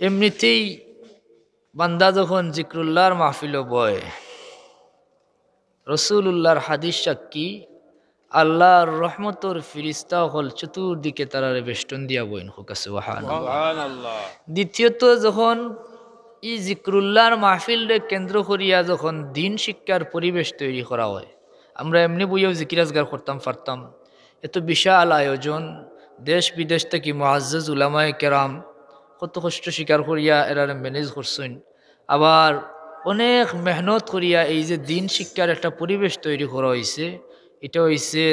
এমনিতেই বান্দা যখন জিক্রুল্লাহর মাহফিল বয়, রসুল্লাহর হাদিস সাক্ষী আল্লাহর রহমতর ফিরিস্তা হল চতুর্দিকে তারারে বেষ্টন দিয়া বইন হোক সুবহানাল্লাহ। দ্বিতীয়ত যখন ই জিক্রুল্লাহর মাহফিলরে কেন্দ্র করিয়া যখন দিন শিক্ষার পরিবেশ তৈরি করা হয়, আমরা এমনি বইয়েও জিকিরাজগার করতাম পারতাম। এত বিশাল আয়োজন, দেশ বিদেশ থেকে মুআজ্জাজ উলামায়ে কেরাম কত কষ্ট স্বীকার করিয়া এরারে ম্যানেজ করছেন। আবার অনেক মেহনত করিয়া এই যে দিন শিক্ষার একটা পরিবেশ তৈরি করা হয়েছে, এটা হয়েছে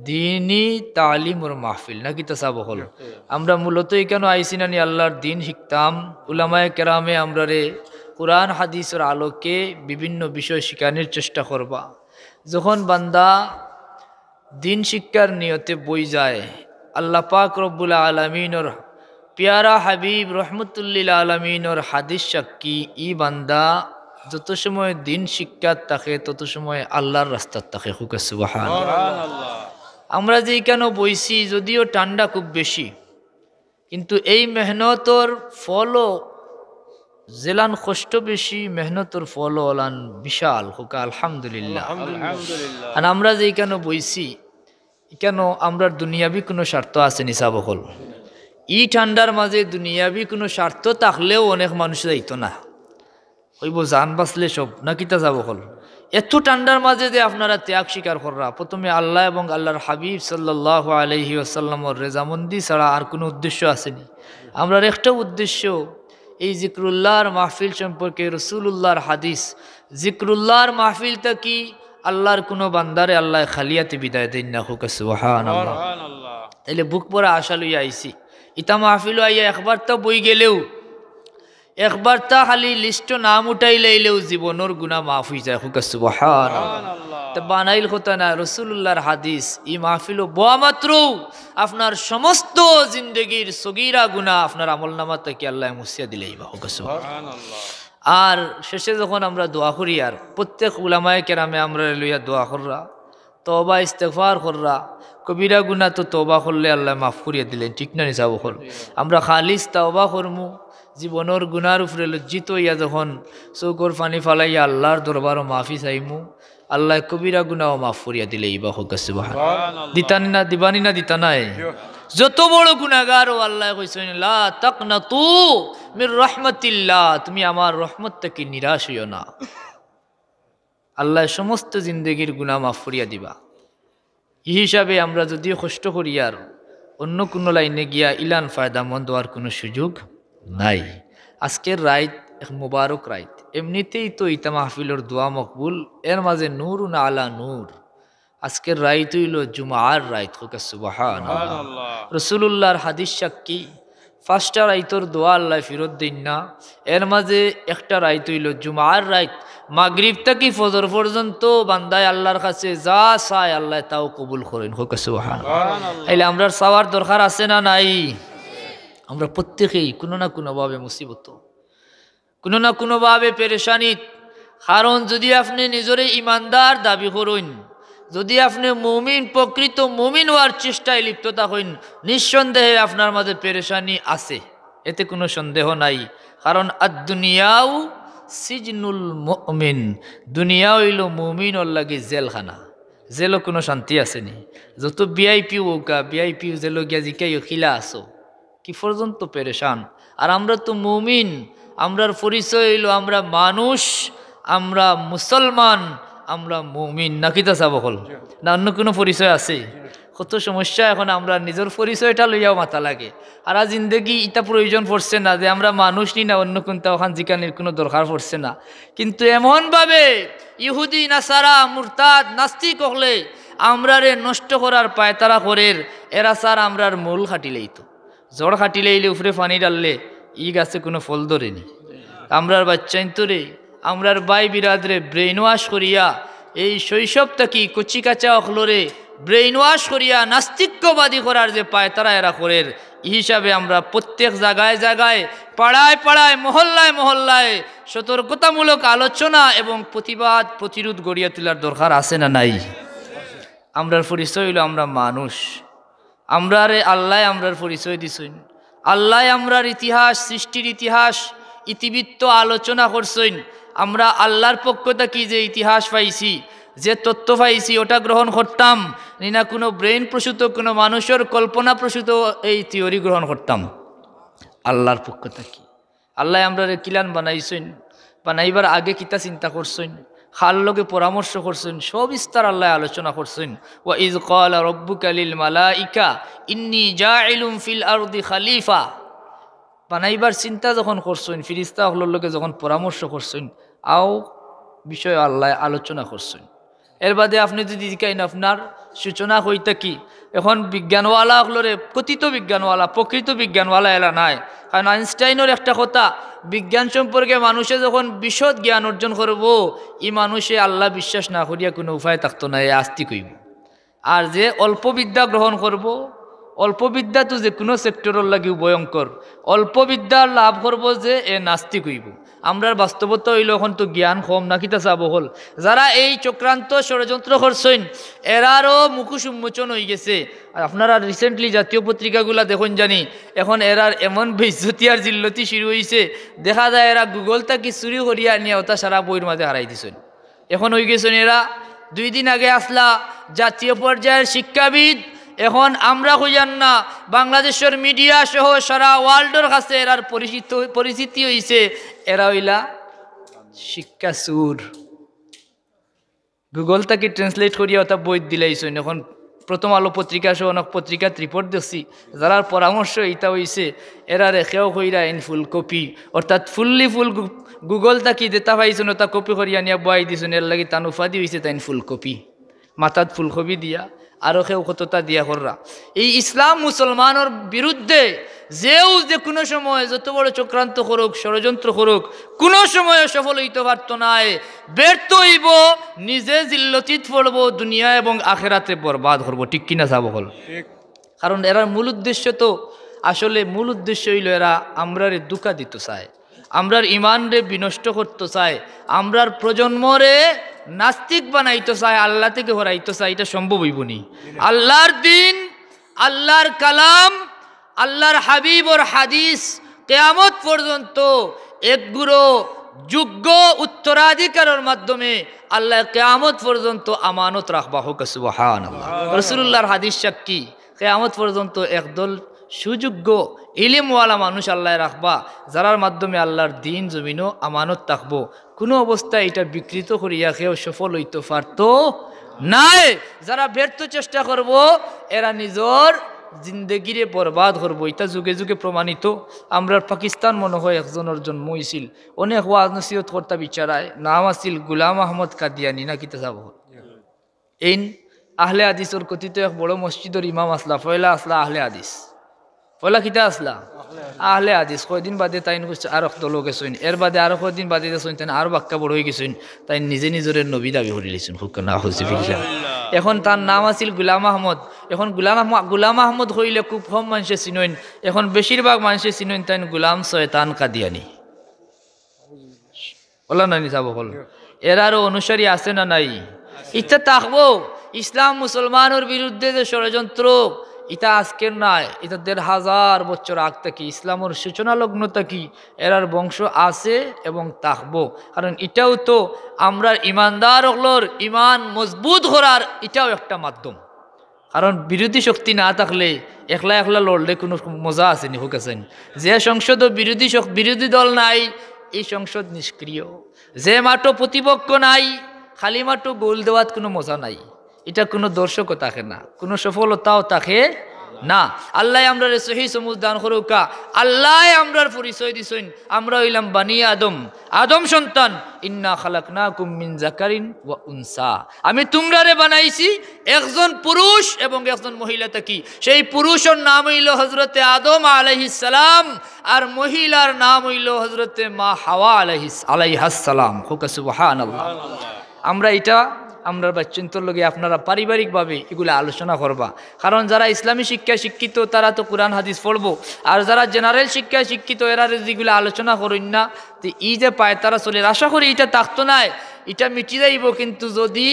দিনই তালিমর মাহফিল নাকি তা সাব হল। আমরা মূলত কেন আইসি নানি আল্লাহর দিন শিখতাম, উলামায়ে কেরামে আমরা রে কোরআন হাদিসের আলোকে বিভিন্ন বিষয় শিখানোর চেষ্টা করবা। যখন বান্দা দিন শিক্ষার নিয়তে বই যায়, আল্লাহ পাক রব্বুল আলামিনের প্যারা হাবিব রহমতুল্লিল আলমিনর হাদিস সাক্ষী ই বান্দা যত সময় দিন শিক্ষার থাকে তত সময় আল্লাহর রাস্তার থাকে। সুবহানাল্লাহ। আমরা যে কেন বইছি, যদিও ঠান্ডা খুব বেশি, কিন্তু এই মেহনতর ফলও জেলান কষ্ট বেশি, মেহনতর ফলও ওলান বিশাল হোক আলহামদুলিল্লাহ। আর আমরা যে কেন বইছি, কেন আমরা দুনিয়াবি কোনো স্বার্থ আছে নিসাব হল। ই ঠান্ডার মাঝে দুনিয়াবি কোনো স্বার্থ থাকলেও অনেক মানুষ যাইতো না, হইব জান বাঁচলে সব না কিতা যাব হল। এত ঠান্ডার মাঝে যে আপনারা ত্যাগ স্বীকার কররা, প্রথমে আল্লাহ এবং আল্লাহর হাবিব সাল্লাল্লাহু আলাইহি ওয়াসাল্লামর রেজামন্দি ছাড়া আর কোনো উদ্দেশ্য আসেনি। আমরা একটা উদ্দেশ্য, এই জিক্রুল্লাহর মাহফিল সম্পর্কে রসুল্লাহর হাদিস, জিক্রুল্লাহর মাহফিলটা কি আল্লাহর কোনো বান্দারে আল্লাহ খালিয়াতে বিদায় দেন না হোক সুবহানাল্লাহ। তাইলে বুক পরা আশা লইয়া আইছি, ইতা মাহফিল আইয়া একবার তো বই গেলেও, একবার তা খালি লিস্ট নাম উঠাই লাইলেও জীবনের গুনাহ মাফ হয়ে যায় হোক সুবহানাল্লাহ। তা বানাইল কথা না, রসুল্লাহর হাদিস ই মাহফিল বোয়া মাত্র আপনার সমস্ত জিন্দগির সগীরা গুনাহ আপনার আমল নামা থেকে আল্লাহ মুছিয়া দিলেই বা হোক সুবহানাল্লাহ। আর শেষে যখন আমরা দোয়া করি, আর প্রত্যেক উলামায়ে কেরামে আমরা লইয়া দোয়া কররা, তওবা ইস্তেগফার কররা, কবিরা গুনাহ তো তওবা করলে আল্লাহ মাফ করিয়া দিলেন, ঠিক না নিসাব হল। আমরা খালিস তওবা করমু, জীবনের গুনার উপরে লজ্জিত হইয়া যখন চৌকর পানি ফালাইয়া আল্লাহর দরবারও মাফি চাইমু, আল্লাহ কবিরা গুনাহ মাফ করিয়া দিলেই বা হোক সুবহানাল্লাহ। দিতানি না দিবানি না দিতা নাই, যত বড় গুনাহগার ও আল্লাহ কইছেন লা তাকনাতু মির রাহমাতিল্লাহ, তুমি আমার রহমত থেকে নিরাশ হইও না। আল্লাহ সমস্ত জিন্দগির গুনাহ মাফ করিয়া দিবা। এই হিসাবে আমরা যদিও কষ্ট করি, আর অন্য কোনো লাইনে গিয়া ইলান ফায়দামন্দ হওয়ার কোনো সুযোগ নাই। আজকের রাইত এক মুবারক রাইত, এমনিতেই তো ইতা মাহফিলের দোয়া মকবুল, এর মাঝে নূর না আলা নূর। আজকের রাইত হইল জুমার রাইত হোক সুবহানাল্লাহ। রসুল্লাহর হাদিস সাক্ষী 5টা রাইতর দোয়া আল্লাহ ফিরত দিন না, এর মাঝে একটা রাইত হইল জুমার রাইত। মাগরিব থেকে ফজর পর্যন্ত বান্দায় আল্লাহর কাছে যা চায় আল্লাহ তাও কবুল করেন হোক সুবহানাল্লাহ। তাইলে আমরা চাওয়ার দরকার আছে না নাই? আমরা প্রত্যেকেই কোনো না কোনোভাবে মুসিবত, কোনো না কোনোভাবে পেরেশানি। কারণ যদি আপনি নিজরে ইমানদার দাবি করুন, যদি আপনি মুমিন, প্রকৃত মুমিন হওয়ার চেষ্টায় লিপ্ত থাকেন, নিঃসন্দেহে আপনার মাঝে পেরেশানি আছে, এতে কোনো সন্দেহ নাই। কারণ আদ-দুনিয়াউ সিজনুল মুমিন, দুনিয়া হইল মুমিন ওর লাগে জেলখানা। জেলও কোনো শান্তি আসেনি। যত ভিআইপি হোকা, ভিআইপি জেলও গিয়া জিকাই খিলা আসো, কি পর্যন্ত পেরেশান। আর আমরা তো মুমিন, আমরার পরিচয় হইল আমরা মানুষ, আমরা মুসলমান, আমরা মুমিন, নাকি তা চাব হল না অন্য কোনো পরিচয় আছে? কত সমস্যা এখন আমরা নিজের পরিচয়টা লইয়াও মাথা লাগে। আর জিন্দগি ইটা প্রয়োজন পড়ছে না যে আমরা মানুষ নি না অন্য কোনটা ওখান জিকানির কোনো দরকার পড়ছে না। কিন্তু এমনভাবে ইহুদি নাসারা মুরতাদ নাস্তিক হলে আমরারে নষ্ট করার পায়তারা করের, এরা স্যার আমরার মূল খাটিলেই তো জড় খাটিলেইলে উপরে পানি ডাললে ই গাছে কোনো ফল ধরেনি। আমরার বাচ্চাইন তোরে, আমরার বাই বিরাদরে ব্রেইন ওয়াশ করিয়া, এই শৈশব থাকি কচি কাঁচা অখলরে ব্রেইন ওয়াশ করিয়া নাস্তিক্যবাদী করার যে পায়তারা এরা করের, এই হিসাবে আমরা প্রত্যেক জায়গায় জায়গায়, পাড়ায় পাড়ায়, মহল্লায় মহল্লায় সতর্কতামূলক আলোচনা এবং প্রতিবাদ প্রতিরোধ গড়িয়া তোলার দরকার আছে না নাই? আমরার পরিচয় হইল আমরা মানুষ, আমরারে আল্লাহ আমরার পরিচয় দিছেন। আল্লাহ আমরার ইতিহাস, সৃষ্টির ইতিহাস ইতিবৃত্ত আলোচনা করছেন। আমরা আল্লাহর পক্ষ থেকে যে ইতিহাস পাইছি, যে তথ্য পাইছি, ওটা গ্রহণ করতাম না কোনো ব্রেন প্রসূত, কোনো মানুষের কল্পনা প্রসূত এই থিওরি গ্রহণ করতাম? আল্লাহর পক্ষ থেকে। আল্লাহ আমরা কিলান বানাইছেন, বানাইবার আগে কিতা চিন্তা করছেন, খাল লগে পরামর্শ করছেন, সব বিস্তার আল্লাহ আলোচনা করছেন। ওয়া ইয ক্বালা রাব্বুকা লিল মালাইকা ইন্নী জাইলুম ফিল আরদি খলিফা। বানাইবার চিন্তা যখন করছেন, ফিরিস্তা হলোর লগে যখন পরামর্শ করছেন, আও বিষয় আল্লাহ আলোচনা করছেন। এর বাদে আপনি যদি দিকেন আপনার সূচনা হইতে কি, এখন বিজ্ঞানওয়ালা হলরে কথিত বিজ্ঞানওয়ালা, প্রকৃত বিজ্ঞানওয়ালা এলা নাই। কারণ আইনস্টাইনের একটা কথা, বিজ্ঞান সম্পর্কে মানুষে যখন বিশদ জ্ঞান অর্জন করব, ই মানুষে আল্লাহ বিশ্বাস না করিয়া কোনো উপায় থাকতো না, এ আস্তিক হইব। আর যে অল্প বিদ্যা গ্রহণ করব, অল্প বিদ্যা তো যে কোনো সেক্টরের লাগি ভয়ঙ্কর, অল্প বিদ্যা লাভ করব যে এ নাস্তিক হইব। আমরার বাস্তবতা হইল এখন তো জ্ঞান কম না, কিতা চাব হল। যারা এই চক্রান্ত ষড়যন্ত্র করছেন এরারও মুখোশ উন্মোচন হয়ে গেছে। আর আপনারা রিসেন্টলি জাতীয় পত্রিকাগুলা দেখুন জানি, এখন এরার এমন বেইজ্জতি আর জিল্লতি শুরু হয়েছে, দেখা যায় এরা গুগল থেকে চুরি করিয়া নিয়ে ওটা সারা বইয়ের মাঝে হারাই দিছেন। এখন হয়ে গেছেন এরা 2 দিন আগে আসলা জাতীয় পর্যায়ের শিক্ষাবিদ, এখন আমরা হইয়ান না বাংলাদেশের মিডিয়া সহ সারা ওয়ার্ল্ডের কাছে এরার পরিচিতি হয়েছে, এরা হইলা শিক্ষা সুর। গুগল থেকে ট্রান্সলেট করিয়া ওটা বই দিলাইছেন। এখন প্রথম আলো পত্রিকা সহ অনেক পত্রিকাত রিপোর্ট দেখছি, যারার পরামর্শ ইটা হয়েছে এরা রেখেও কইরা ইন ফুল কপি, অর্থাৎ ফুললি ফুল গুগল তাকি দেতা পাইছেন ওটা কপি করিয়া নিয়ে বয়াই দিয়েছেন। এর লাগে তান উপাধি হয়েছে তাইন ফুল কপি, মাথাত ফুলকপি দিয়া আরও কেউ কতটা দিয়া কররা। এই ইসলাম মুসলমানের বিরুদ্ধে যেও যে কোনো সময় যত বড় চক্রান্ত করুক, ষড়যন্ত্র করুক, কোনো সময় সফল হইতে পারত নাই, ব্যর্থ হইব, নিজে জিল্লতিত পড়ব, দুনিয়া এবং আখেরাতে বরবাদ করব। ঠিক কিনা যাব হল? কারণ এরার মূল উদ্দেশ্য তো আসলে মূল উদ্দেশ্য হইল এরা আমরারে দুঃখা দিতে চায়, আমরার ইমান রে বিনষ্ট করতে চায়, আমরার প্রজন্মরে নাস্তিক বানাইতে চায়, আল্লাহ থেকে হরাইতে চায়। এটা সম্ভব হইব নি? আল্লাহর দিন, আল্লাহর কালাম, আল্লাহর হাবিব ওর হাদিস কিয়ামত পর্যন্ত একগুলো যোগ্য উত্তরাধিকারের মাধ্যমে আল্লাহ কিয়ামত পর্যন্ত আমানত রাখবা হোক। সুবহানাল্লাহ। রাসূলুল্লাহর হাদিস সাক্ষী, কিয়ামত পর্যন্ত একদল সুযোগ্য ইলিমওয়ালা মানুষ আল্লাহ রাখবা, যারার মাধ্যমে আল্লাহর দিন জমিনও আমানত থাকবো। কোনো অবস্থায় এটা বিকৃত করিয়া কেউ সফল হইতে পারত নাই। যারা ব্যর্থ চেষ্টা করব এরা নিজের জিন্দগিরে বরবাদ করবো। এটা যুগে যুগে প্রমাণিত। আমরা পাকিস্তান মনে হয় একজনের জন্ম হয়েছিল, অনেক ওয়াজ নসিহত করতে বিচারায়, নাম আছিল গুলাম আহমদ কাদিয়ানি না কিতা যাব। এই আহলে হাদিসের কথিত এক বড় মসজিদের ইমাম আসলা, পয়লা আসলা আহলে হাদিস, পয়লা কিতা আসলা আহলে হাদিস। কয়দিন বাদে তাই আর দল গেছেন, এর বাদে আরো কয়দিন বাদে গেছেন, তাই আরো বাক্কা বড় হয়ে গেছেন, তাই নিজে নিজের নবী দাবি করে লিছেন। এখন তার নাম আছিল গুলাম আহমদ। এখন গুলাম আহমদ হইলে খুব কম মানুষে চিনইন, এখন বেশিরভাগ মানুষে চিনইন তাই গুলাম শয়তান কাদিয়ানি। বলা নাই যাব হল। এর আরো অনুসারী আছে না নাই? ইচ্ছা থাকবো। ইসলাম মুসলমানের বিরুদ্ধে যে ষড়যন্ত্র, এটা আজকের নয়, এটা ১,৫০০ বছর আগ থেকে ইসলামের সূচনা লগ্ন থেকে এরার বংশ আছে এবং থাকবো। কারণ এটাও তো আমরা ইমানদার হলোর ইমান মজবুত করার এটাও একটা মাধ্যম। কারণ বিরোধী শক্তি না থাকলে একলা একলা লড়লে কোনো মজা আসেনি, হোক আছেন। যে সংসদ বিরোধী দল নাই, এই সংসদ নিষ্ক্রিয়। যে মাঠো প্রতিপক্ষ নাই, খালি মাঠো গোল দেওয়ার কোনো মজা নাই। এটা কোনো দর্শকও থাকে না, কোনো সফলতাও থাকে না। আল্লাহ আমরা সহি সমুজ দান করুকা। আল্লাহ আমরার পরিচয় দিছেন, আমরা হইলাম বানি আদম, আদম সন্তান। ইন্না খালাকনাকুম মিন যাকারিন ওয়া উনসা। আমি তোমরারে বানাইছি একজন পুরুষ এবং একজন মহিলা থাকি। সেই পুরুষের নাম হইল হযরতে আদম আলাইহিস সালাম, আর মহিলার নাম হইল হযরতে মা হাওয়া আলাইহাস সালাম। সুবহানাল্লাহ। আমরা এটা আমরা বাচ্চন্তর লগে আপনারা পারিবারিকভাবে এগুলো আলোচনা করবা। কারণ যারা ইসলামী শিক্ষায় শিক্ষিত তারা তো কোরআন হাদিস পড়বো, আর যারা জেনারেল শিক্ষায় শিক্ষিত এরা যেগুলো আলোচনা করেন না, তো এই যে পায় তারা চলে। আশা করি এটা থাকতো নাই, এটা মিটি যাইব। কিন্তু যদি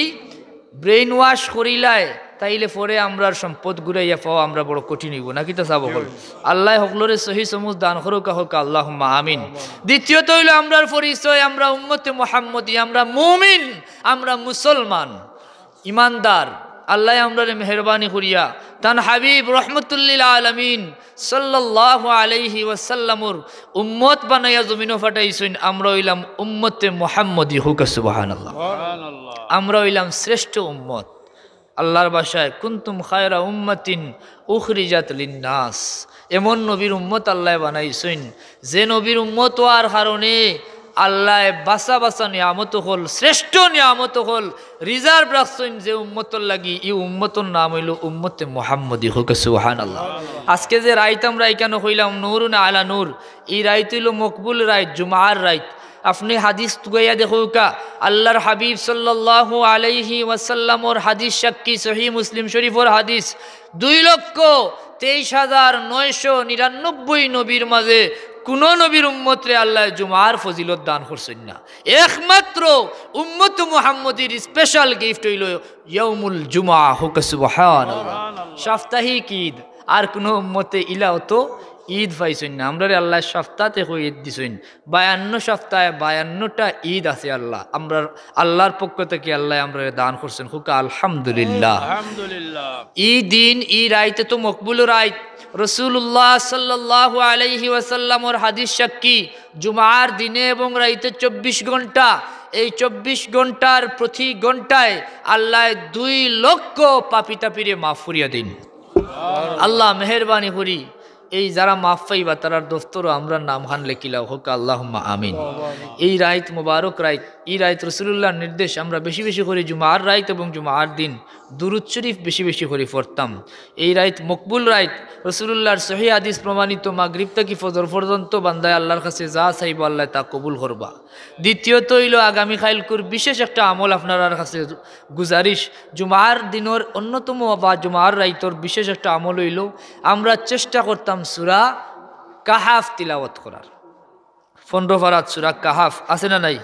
ব্রেইন ওয়াশ করিলায় তাইলে পরে আমরার সম্পদ ঘুরাইয়া পাওয়া আমরা বড় কঠিন হইব নাকি তো চাবো হল আল্লাহ হকলরে সহি সমুজ দান করুক হোক আল্লাহুম্মা আমিন। দ্বিতীয়ত হইল আমরার পরিচয় আমরা উম্মতে মুহাম্মদী, আমরা মুমিন, আমরা মুসলমান ইমানদার। আল্লাহ আমরারে মেহরবানি করিয়া তান হাবিব রহমতুল্লিল আলামিন সাল্লাল্লাহু আলাইহি ওয়াসাল্লামর উম্মত বানাইয়া জমিনও ফাটাইছেন। আমরা হইলাম উম্মতে মুহাম্মদী হুক সুবহানাল্লাহ। আমরা হইলাম শ্রেষ্ঠ উম্মত। আল্লাহর ভাষায় কুনতুম খায়রা উম্মাতিন উখরিজাত লিন্নাস, এমন নবীর উম্মত আল্লাহ বানাইছেন যে নবীর উম্মত হওয়ার কারণে আল্লাহ বাসা বাসা নিয়ামত হল, শ্রেষ্ঠ নিয়ামত হল রিজার্ভ রাখছেন যে উম্মতর লাগি। এই উম্মতর নাম হইল উম্মতে মুহাম্মদী হুক সুবহানাল্লাহ। আজকে যে রাইত আমরা এখানে হইলাম নূরুন আলা নূর, এই রাইত হইল মকবুল রাইত, জুমার রাইত। আপনি হাদিস তুগাইয়া দেখুকা আল্লাহর হাবিব সাল্লাল্লাহু আলাইহি ওয়াসাল্লামর হাদিস সাক্ষী সহিহ মুসলিম শরীফর হাদিস 2,23,999 নবীর মাঝে কোন নবীর উম্মতরে আল্লাহ জুমার ফজিলত দান করছেন না। একমাত্র উম্মত মুহাম্মদীর স্পেশাল গিফট হইল ইয়াউমুল জুমআ হুক সুবহানাল্লাহ, সাপ্তাহিক ঈদ। আর কোন উম্মতে ইলাও তো ঈদ পাইছেন না। আমরা আল্লাহ সপ্তাহে ঈদ দিছেন, 52 সপ্তাহে 52টা ঈদ আছে। আল্লাহ আমরা আল্লাহর পক্ষ থেকে আল্লাহ আমরা দান করছেন হুকা আলহামদুলিল্লাহ। ই দিন ই রাইতে তো মকবুল রাইত। রাসূলুল্লাহ সাল্লাল্লাহু আলাইহি ওয়াসাল্লামর হাদিস সাক্ষী জুমার দিনে এবং রাইতে 24 ঘন্টা, এই 24 ঘন্টার প্রতি ঘন্টায় আল্লাহ 2 লক্ষ পাপী তাপিরে মাফ করিয়া দিন। আল্লাহ মেহরবানি করি এই যারা মাফ পাইবা তারার দফতরও আমরা নাম খান লেখিলাও হোক আল্লাহুম্মা আমিন। এই রাইত মুবারক রাইত, এই রাইত রাসূলুল্লাহর নির্দেশ আমরা বেশি বেশি করে জুমার রাইত এবং জুমার দিন দুরুদ শরীফ বেশি বেশি করে পড়তাম। এই রাইত মকবুল রাইত, রাসূলুল্লাহর সহিহ হাদিস প্রমাণিত মাগরিব থেকে ফজর পর্যন্ত বান্দায় আল্লাহর কাছে যা চাইব আল্লাহ তা কবুল করবা। দ্বিতীয়ত হইল আগামী খাইলকুর বিশেষ একটা আমল আপনার কাছে গুজারিশ, জুমার দিনের অন্যতম বা জুমার রাইতর বিশেষ একটা আমল হইল আমরা চেষ্টা করতাম সূরা কাহাফ তিলাওয়াত করার। 15 পারাত সূরা কাহাফ আছে না নাই?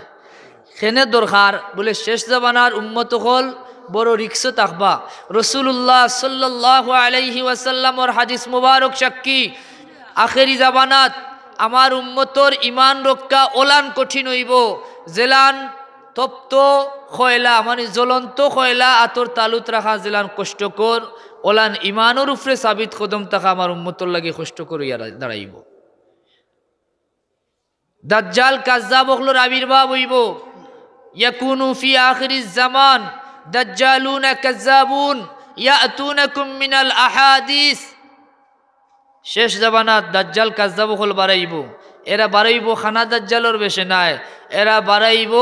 খেনে দরকার বলে শেষ জামানার উম্মত হল বড় রিক্স থাকবা। রাসূলুল্লাহ সাল্লাল্লাহু আলাইহি ওয়াসাল্লামর হাদিস মুবারক সাক্ষী আখেরি জামানাত আমার উম্মতর ইমান রক্ষা ওলান কঠিন হইব। জেলান তপ্ত খয়লা মানে জ্বলন্ত খয়লা আতর তালুত রাখা জেলান কষ্টকর, ওলান ইমানের উপরে সাবিত কদম থাকা আমার উম্মতর লাগে কষ্ট করিয়া দাঁড়াইব। দাজ্জাল কাজ্জাব হলোর আবির্ভাব হইব। ইয়াকুনু ফি আখিরিজ জামান দাজ্জালুনা কাজ্জাবুন ইয়াতুনাকুম মিনাল আহাদিস। শেষ জামানাত দাজ্জাল কাজ্জাব হল বাড়াইব। এরা বাড়াইব খানা দাজ্জালর বেশে নাই, এরা বাড়াইব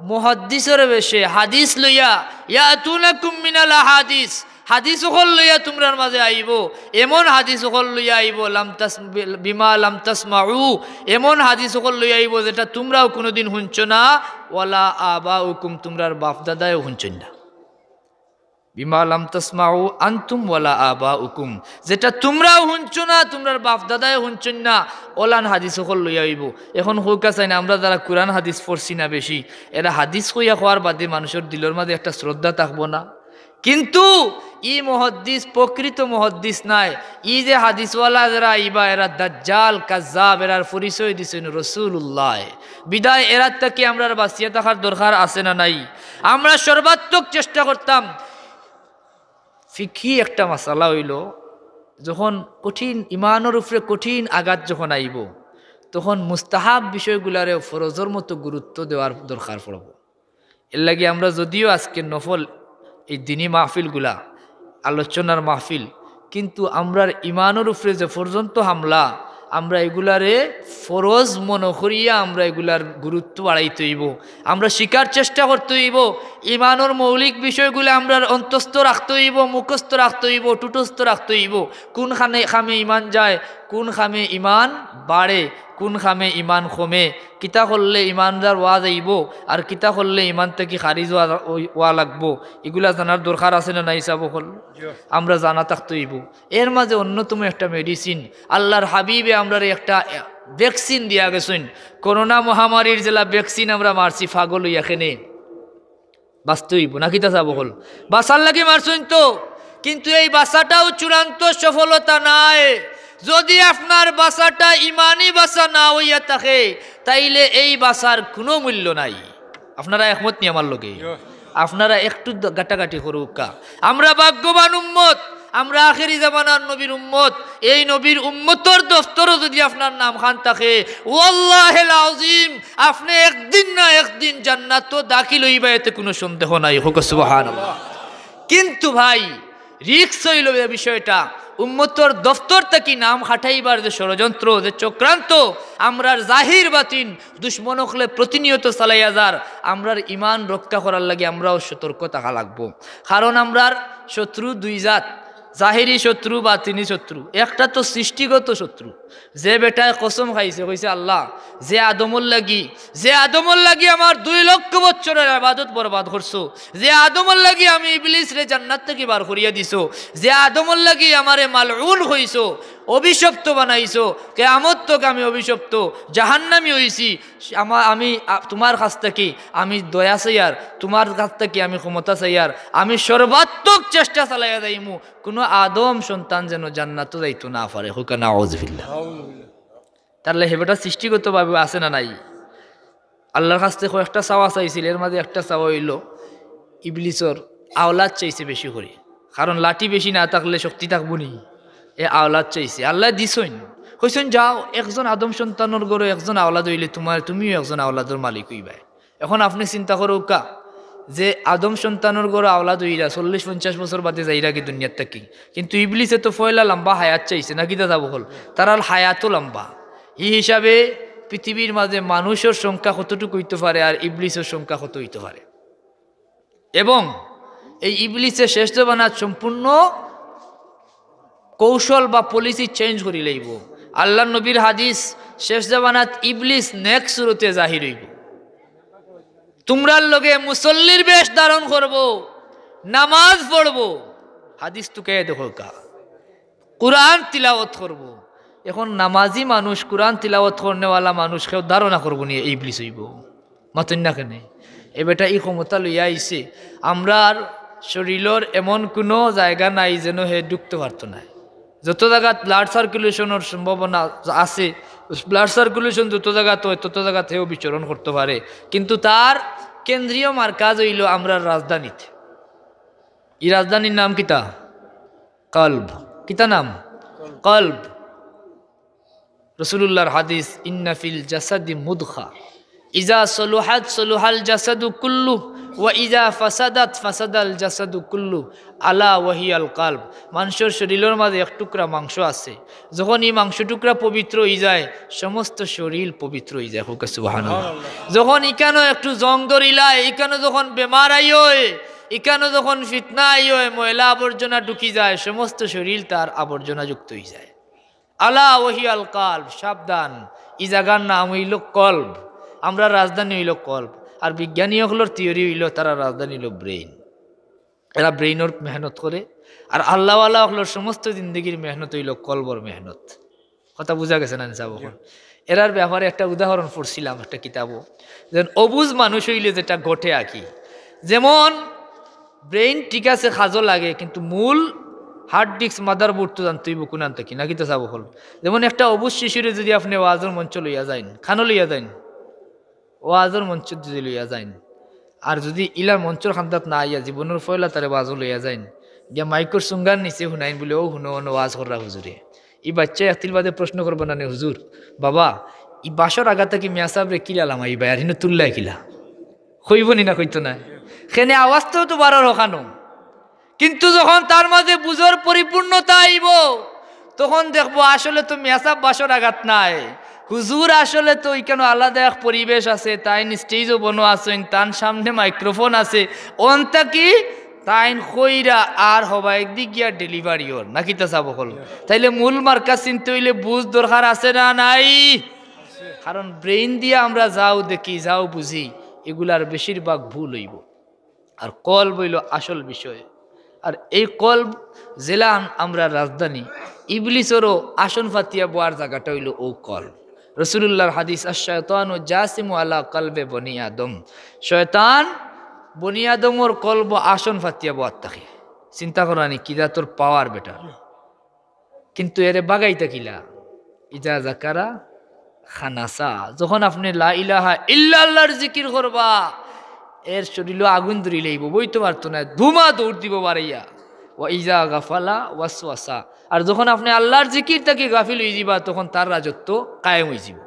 মুহাদ্দিসের বেশে হাদিস লইয়া। ইয়াতুনাকুম মিনাল আহাদিস, হাদিস হল লইয়া তোমরার মাঝে আইব। এমন হাদিস হল লইয়া আইব বিমা লাম তাসমাউ, এমন হাদিস হল লইয়া আইব যেটা তোমরাও কোনোদিন শুনছ না, ওয়ালা আবাউকুম তোমরার বাপ দাদাও শুনছেন না। বিমা লাম তাসমাউ আনতুম ওয়ালা আবাউকুম, যেটা তোমরাও শুনছ না তোমরার বাপ দাদাও শুনছেন না, ওলান হাদিস হল লইয়া আইব। এখন হৌকা চাই না আমরা যারা কোরআন হাদিস পড়ছি না বেশি, এরা হাদিস কইয়া হওয়ার বাদে মানুষের দিলের মাঝে একটা শ্রদ্ধা থাকবো না। কিন্তু ই মুহাদ্দিস প্রকৃত মুহাদ্দিস নাই। ই যে হাদিসওয়ালা যারা আইবা এরা দাজ্জাল কাজ্জাব, এরার পরিচয় দিছেন রাসূলুল্লাহ। বিদায় এরার থেকে আমরা বাঁচিয়ে থাকার দরকার আছে না নাই? আমরা সর্বাত্মক চেষ্টা করতাম। ফিকহি একটা মাসালা হইল যখন কঠিন ইমানের উপরে কঠিন আঘাত যখন আইব তখন মুস্তাহাব বিষয়গুলারে ফরজের মতো গুরুত্ব দেওয়ার দরকার পড়ব। এর লাগে আমরা যদিও আজকে নফল এই দিনী মাহফিলগুলা আলোচনার মাহফিল, কিন্তু আমরার ইমানের উপরে যে পর্যন্ত হামলা আমরা এগুলারে ফরজ মনে করিয়া আমরা এগুলার গুরুত্ব বাড়াইতে হইব। আমরা শিকার চেষ্টা করতে হইব। ইমানের মৌলিক বিষয়গুলো আমরা অন্তস্থ রাখতে হইব, মুখস্থ রাখতে হইব, টুটস্থ রাখতে হইব। কোন খামে ইমান যায়, কোন খামে ইমান বাড়ে, কোন খামে ইমান কমে, কিতা করলে ইমানদার ওয়া যাইব আর কিতা করলে ইমান থেকে খারিজ ওয়া লাগবো, এগুলা জানার দরকার আছে না নাই? হিসাব হল আমরা জানা থাকতে হইব। এর মাঝে অন্যতম একটা মেডিসিন আল্লাহর হাবিবে আমরা একটা ভ্যাকসিন দিয়া গেছেন। করোনা মহামারীর জেলা ভ্যাকসিন আমরা মারছি পাগল এখানে বাঁচতে হইব নাকি তা যাব হল বাঁচার লাগে মারছেন তো, কিন্তু এই বাঁচাটাও চূড়ান্ত সফলতা নাই। যদি আপনার বাঁচাটা ইমানি বাঁচা না হইয়া থাকে তাইলে এই বাঁচার কোনো মূল্য নাই। আপনারা একমত নি আমার লগে? আপনারা একটু গাটাগাটি করুকা। আমরা ভাগ্যবান উম্মত, আমরা আখেরি জামানার নবীর উম্মত। এই নবীর উম্মতর দফতরও যদি আপনার নাম খান থাকে, ওয়াল্লাহিল আযীম আপনি একদিন না একদিন জান্নাত দাখিল হইবা, এতে কোনো সন্দেহ নাই। হোক সুবহানাল্লাহ। কিন্তু ভাই রিস্ক হইল এই বিষয়টা, উম্মতর দফতর থেকে নাম হাঁটাইবার যে ষড়যন্ত্র, যে চক্রান্ত, আমরার জাহির বাতিন দুশ্মন হলে প্রতিনিয়ত চালাইয়া যার, আমরার ইমান রক্ষা করার লাগে আমরাও সতর্ক থাকা লাগবো। কারণ আমরার শত্রু দুই জাত, জাহিরি শত্রু বাতিনি শত্রু। একটা তো সৃষ্টিগত শত্রু, যে বেটায় কসম খাইছে, কইছে আল্লাহ যে আদমর লাগি আমার 2 লক্ষ বছরের ইবাদত বরবাদ করছো, যে আদমর লাগি আমি ইবলিস রে জান্নাত থেকে বার করিয়া দিছো, যে আদমর লাগি আমারে মালউন হইছো, অভিশপ্ত বানাইছো, কিয়ামত তক আমি অভিশপ্ত জাহান্নামী হইছি। আমি তোমার কাছ থেকে আমি দয়া চাইয়ার, তোমার কাছ থেকে আমি ক্ষমতা চাইয়ার, আমি সর্বাত্মক চেষ্টা চালাইয়া যাইমু কোনো আদম সন্তান যেন জান্নাত যাইতো না পারে। হুকা নাউযুবিল্লাহ। তাহলে হেবেটা সৃষ্টিগতভাবে আছে না নাই? আল্লাহর কাছ থেকে কয়েকটা চাওয়া চাইছিল, এর মাঝে একটা চাওয়া হইল ইবলিসর আওলাদ চাইছে বেশি করে, কারণ লাঠি বেশি না থাকলে শক্তি থাকবো নি। এ আওলাদ চাইছে, আল্লাহ দিছইন, কইছেন যাও একজন আদম সন্তানের গড়ে একজন আওলাদ হইলে তুমিও একজন আওলাদের মালিক হইবাই। এখন আপনি চিন্তা করো কা যে আদম সন্তানের গড়ে আওলাদ হইরা 40-50 বছর বাদে যাইরা কি দুনিয়ার থাকি, কিন্তু ইবলিসে তো ফয়লা লম্বা হায়াত চাইছে নাকি তা যাব হল, তার হায়াতও লম্বা। এই হিসাবে পৃথিবীর মাঝে মানুষের সংখ্যা কতটুকু হইতে পারে আর ইবলিসের সংখ্যা কত হইতে পারে। এবং এই ইবলিসের শেষ জবানাত সম্পূর্ণ কৌশল বা পলিসি চেঞ্জ করি লইব। আল্লাহ নবীর হাদিস, শেষ জবানাত ইবলিস নেক্সট সুরতে জাহির হইব। তোমরার লগে মুসল্লির বেশ ধারণ করব, নামাজ পড়ব, হাদিস তো কে দেখো কা, কুরআন তিলাওয়াত করব। এখন নামাজি মানুষ, কুরআন তিলাওয়াত করনেওয়ালা মানুষ কেউ ধারণা করবো নিয়ে ইবলিস হইব মাতন না কেন? এ বেটা এই ক্ষমতা লইয়া আইছে, আমরা আর শরীরের এমন কোনো জায়গা নাই যেন হে ঢুকতে পারতো না। যত জায়গাত ব্লাড সার্কুলেশনের সম্ভাবনা আছে, ব্লাড সার্কুলেশন যত জায়গাত হয় তত জায়গাত হেও বিচরণ করতে পারে, কিন্তু তার কেন্দ্রীয় মার্কাজ হইল আমরা রাজধানীতে। এই রাজধানীর নাম কিতা? কলব। কিতা নাম? কলব। রাসূলুল্লাহর হাদিস, ইন্না ফিল জাসাদি মুদখা ইজা সলুহাত সলুহাল জাসাদু কুল্লু ওয়া ইজা ফাসাদাত ফাসাদাল জাসাদু কুল্লু আলা ওয়াহিয়াল কালব। মানুষের শরীরের মাঝে এক টুকরা মাংস আছে, যখন এই মাংস টুকরা পবিত্র হয়ে যায় সমস্ত শরীর পবিত্র হয়ে যায়। হুকা সুবহানাল্লাহ। যখন ইকানো একটু জং ধরিলায়, ইকানো যখন বেমার আইয়, ইকানো যখন ফিতনা আইয়, ময়লা আবর্জনা ঢুকি যায়, সমস্ত শরীর তার আবর্জনা যুক্ত হয়ে যায়। আলা ওয়াহিয়াল কালব, সাবধান, এই জায়গার নাম হইল কলব। আমরা রাজধানী হইল কলব, আর বিজ্ঞানী হলোর থিওরি হইল তারা রাজধানী হইল ব্রেইন। এরা ব্রেইনের মেহনত করে, আর আল্লাহওয়ালা হলোর সমস্ত জিন্দগির মেহনত হইল কলবর মেহনত। কথা বোঝা গেছে না নিসাব? এরার ব্যাপারে একটা উদাহরণ পড়ছিলাম একটা কিতাবও, যেন অবুজ মানুষ হইলে যেটা ঘটে আঁকি, যেমন ব্রেইন ঠিক আছে খাজো লাগে, কিন্তু মূল হার্ড ডিস্ক মাদারবোর্ড তো জানতেইব কোন আনতে কি নাকি তো যাবো হল। যেমন একটা অবুজ শিশুরে যদি আপনি ওয়াজের মঞ্চ লইয়া যাইন, খানো লইয়া যাইন, ওয়াজের মঞ্চ যদি লইয়া যাইন, আর যদি ইলা মঞ্চর খান্দাত না আইয়া জীবনের ফয়লা তারে ওয়াজও লইয়া যাইন, গিয়া মাইকর সুঙ্গার নিচে শুনাইন বলে ও শুনো ওয়াজ কররা হুজুরে, এই বাচ্চা একতিল বাদে প্রশ্ন করবো না নে হুজুর বাবা ই বাসর আগা থেকে মিয়া সাহেবরে কিলালাম এই বাইর হিনে তুললাই কিলা কইব নি না কইতো না, সেনে আওয়াজটাও তো বারোর ওখানো। কিন্তু যখন তার মাঝে বুঝর পরিপূর্ণতা আইব তখন দেখবো আসলে তো মেসাব বাসর আঘাত নাই, হুজুর আসলে তো কেন আলাদা এক পরিবেশ আছে, তাই স্টেজও বনো আছেন, তার সামনে মাইক্রোফোন আছে, অন্তা কি তাইন কইরা আর হবা একদিক গিয়া ডেলিভারি ওর নাকি তা চাব হল। তাইলে মূল মার্কা চিনতে হইলে বুঝ দরকার আছে না নাই? কারণ ব্রেইন দিয়ে আমরা যাও দেখি যাও বুঝি, এগুলার বেশিরভাগ ভুল হইব। আর কলব হইল আসল বিষয়। আর এই কলব জেলা আমরা রাজধানী, ইবলিসেরও আসন ফাতিয়া বোয়ার জায়গাটা হইল ও কলব। রাসূলুল্লাহর হাদিস, আশ-শায়তানু জাসিমু আলা কলবে বনি আদম, শয়তান বনিয়াদমর কলব আসন ফাতিয়া বাত থাকে চিন্তা করানি কিরা তোর পাওয়ার বেটার কিন্তু এরে বাগাইতা কিলা ইজা জাকারা খানাসা যখন আপনি লা ইলাহা ইল্লাল্লাহর জিকির করবা এর শরীর আগুন ধরি লইব বইতে পারতো না ধুমা দৌড় দিব বাড়াইয়া ওয়া ইজা গাফালা ওয়াসওয়াসা আর যখন আপনি আল্লাহর জিকির থেকে গাফিল হয়ে যাবা তখন তার রাজত্ব কায়েম হয়ে যাব